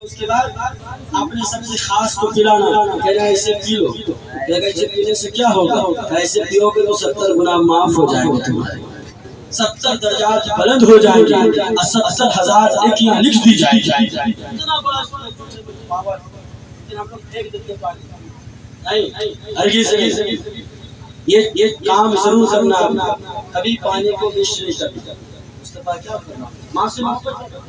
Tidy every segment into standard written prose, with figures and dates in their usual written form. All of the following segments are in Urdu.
اس کے بعد اپنے سب سے خاص کو پلانا، کہنا ایسے پی لو، کہنا ایسے پینے سے کیا ہوگا، ایسے پیو گے تو 70 گناہ معاف ہو جائیں گے تمہارے، 70 درجات بلند ہو جائیں گے اور 70,000 نیکیاں لکھ دی جائیں گی۔ اتنا بڑا پاور، لیکن ہم لوگ پھینک دیتے پانی، نہیں ہرگز نہیں، یہ کام ضرور کرنا، کبھی پانی کو ویسٹ نہیں کرنا۔ مصطفیٰ کیا کرنا، ماں سے محبت کرنا،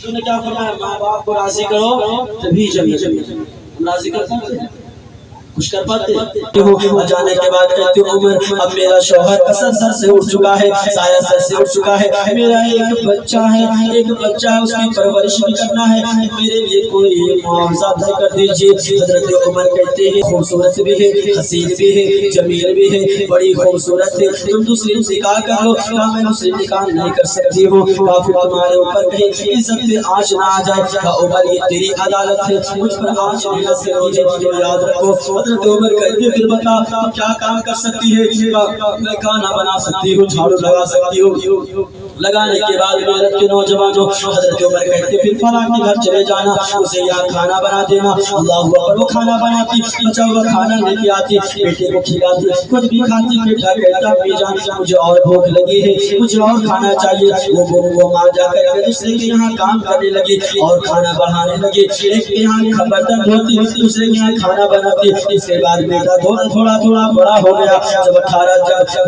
تو نے کیا فرمایا، ماں باپ کو راضی کرو تبھی جنت میں۔ ہم راضی کر پاتے ہیں، خوش کر پاتے ہیں؟ جانے کے بعد کہتے ہو عمر اب میرا شوہر اثر سر سے اٹھ چکا ہے، سایہ سر سے اٹھ چکا ہے، میرا ایک بچہ ہے، اس کی پرورش بھی کرنا ہے، میرے لیے کوئی معاوضہ طے کر دیجیے۔ حضرت عمر کہتے ہیں خوبصورت بھی ہے، حسین بھی ہے، جمیل بھی ہے، بڑی خوبصورت ہے، تم دوسری نکاح کر لو۔ کہا میں دوسری نکاح نہیں کر سکتی ہوں، کافی تمہارے اوپر کہیں عزت پہ آنچ نہ آ جائے۔ کہا عمر یہ تیری عدالت ہے، مجھ پر آنچ نہیں آ سکتی، تو یاد رکھو۔ حضرت عمر کہتے پھر بتا کیا کام کر سکتی ہے؟ میں کھانا بنا سکتی ہوں، جھاڑو لگا سکتی ہوں۔ لگانے کے بعد ملت کے نوجوانوں، حضرت عمر کہتے پھر فلاں کے گھر چلے جانا، اسے یہاں کھانا بنا دینا۔ اللہ اکبر، وہ کھانا بناتی، بچا ہوا کھانا لے کے آتی، بیٹے کو کھلاتی، خود بھی کھاتی۔ بیٹا کہتا امی جان مجھے اور بھوک لگی ہے، مجھے اور کھانا چاہیے۔ وہ ماں جا کر کے دوسرے کے یہاں کام کرنے لگی اور کھانا بڑھانے لگی، ایک کے یہاں برتن دھوتی، دوسرے کے یہاں کھانا بناتی۔ اس کے بعد بیٹا تھوڑا بڑا ہو گیا، جب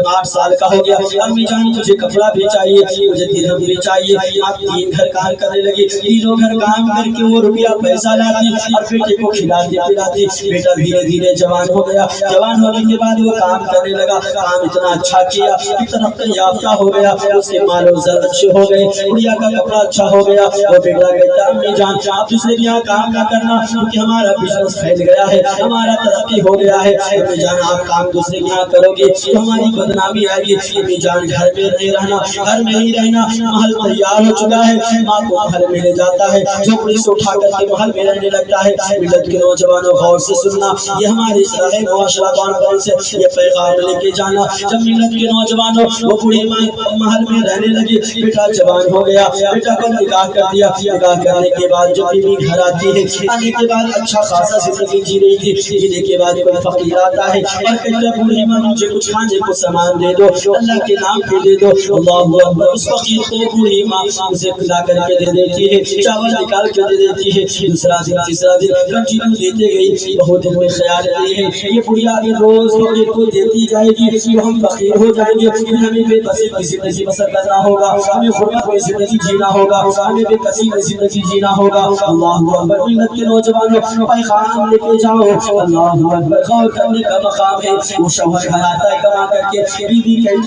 8 سال کا ہو گیا، امی جان مجھے کپڑا بھی چاہیے، مجھے درہم بھی چاہیے۔ آپ 3 گھر کام کرنے لگی، 3 گھر کام کر کے وہ روپیہ پیسہ لاتی اور بیٹے کو کھلاتی پلاتی۔ بیٹا دھیرے دھیرے جوان ہو گیا، جوان ہونے کے بعد وہ کام کرنے لگا، کام اتنا اچھا کیا کہ ترقی یافتہ ہو گیا، اس کے مال و زر اچھے ہو گئے، گڑیا کا کپڑا اچھا ہو گیا۔ وہ بیٹا کہتا امی جان آپ دوسرے کے یہاں کام نہ کرنا کیونکہ ہمارا بزنس پھیل گیا ہے، ہمارا ترقی ہو گیا ہے۔ امی جان آپ کام دوسرے کے یہاں کرو گے تو ہماری بدنامی آئے گی۔ امی جان گھر میں نہیں رہنا، گھر میں ہی رہنا، محل تیار ہو چکا ہے، ماں کو محل میں لے جاتا ہے، جھوپڑی سے اٹھا کر کے محل میں رہنے لگتا ہے۔ ملت کے نوجوانوں غور سے سننا، یہ ہماری اصلاح معاشرہ کانفرنس سے یہ پیغام لے کے جانا۔ جب ملت کے نوجوانوں وہ بوڑھی محل میں رہنے لگی، بیٹا جوان ہو گیا، بیٹا کو نکاح کر دیا۔ نکاح کرنے کے بعد جب بیوی گھر آتی ہے، آنے کے بعد اچھا خاصا زندگی جی رہی تھی، جینے کے بعد کوئی فقیر آتا ہے اور کہتا ہے بوڑھی ماں مجھے کچھ کھانے کو سامان دے دو، اللہ کے نام پہ دے دو۔ اللہ اکبر، اس فقیر کو بوڑھی ماں اسے کھلا کر کے دے دیتی ہے، چاول نکال کے دے دیتی ہے۔ دوسرا دن تیسرا دن کنٹینیو دیتے گئی، بہت دن میں خیال رہی ہے یہ بڑھیا اگر روز فقیر کو دیتی جائے گی تو ہم فقیر ہو جائیں گے، ہمیں بے بسی کی زندگی بسر کرنا ہوگا، ہمیں غربت میں زندگی جینا ہوگا، ہمیں بے بسی میں زندگی جینا ہوگا۔ اللہ اکبر، ملت کے نوجوانوں پیغام لے کے جاؤ، اللہ اکبر، غور کرنے کا مقام ہے۔ وہ شوہر گھر آتا ہے کما کر کے، بیوی کہتی